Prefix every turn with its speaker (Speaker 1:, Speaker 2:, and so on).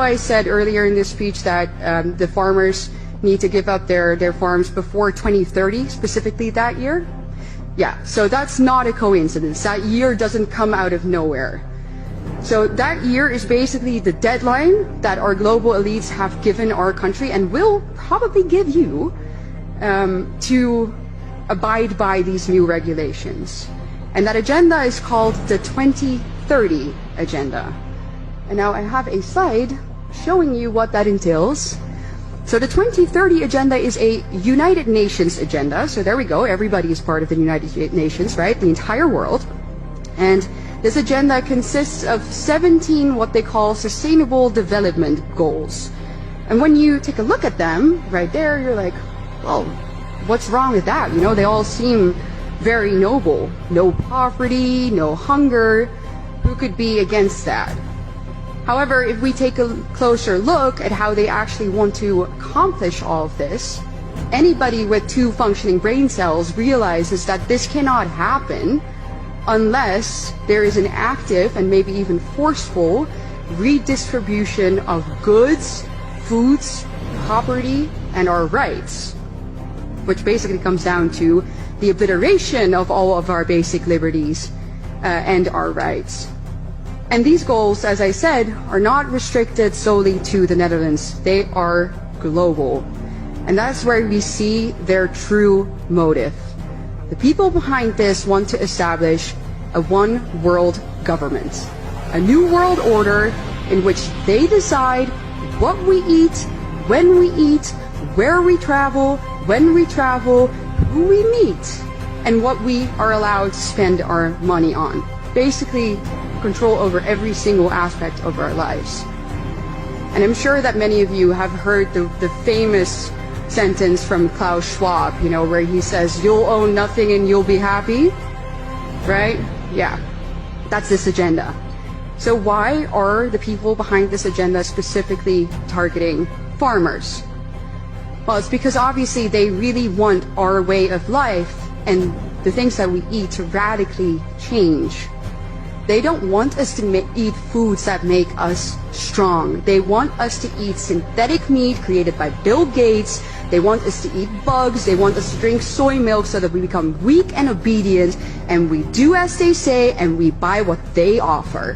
Speaker 1: I said earlier in this speech that the farmers need to give up their farms before 2030, specifically that year? Yeah, so that's not a coincidence. That year doesn't come out of nowhere. So that year is basically the deadline that our global elites have given our country and will probably give you to abide by these new regulations. And that agenda is called the 2030 Agenda. And now I have a slide showing you what that entails. So the 2030 Agenda is a United Nations agenda. So there we go, everybody is part of the United Nations, right? The entire world. And this agenda consists of 17 what they call Sustainable Development Goals. And when you take a look at them, right there, you're like, well, what's wrong with that? You know, they all seem very noble. No poverty, no hunger. Who could be against that? However, if we take a closer look at how they actually want to accomplish all of this, anybody with 2 functioning brain cells realizes that this cannot happen unless there is an active and maybe even forceful redistribution of goods, foods, property, and our rights, which basically comes down to the obliteration of all of our basic liberties and our rights. And these goals, as I said, are not restricted solely to the Netherlands. They are global. And that's where we see their true motive. The people behind this want to establish a one-world government, a new world order in which they decide what we eat, when we eat, where we travel, when we travel, who we meet, and what we are allowed to spend our money on. Basically, control over every single aspect of our lives. And I'm sure that many of you have heard the famous sentence from Klaus Schwab, you know, where he says, "You'll own nothing and you'll be happy," right? Yeah, that's this agenda. So why are the people behind this agenda specifically targeting farmers? Well, it's because obviously they really want our way of life and the things that we eat to radically change. They don't want us to eat foods that make us strong. They want us to eat synthetic meat created by Bill Gates. They want us to eat bugs. They want us to drink soy milk so that we become weak and obedient, and we do as they say and we buy what they offer.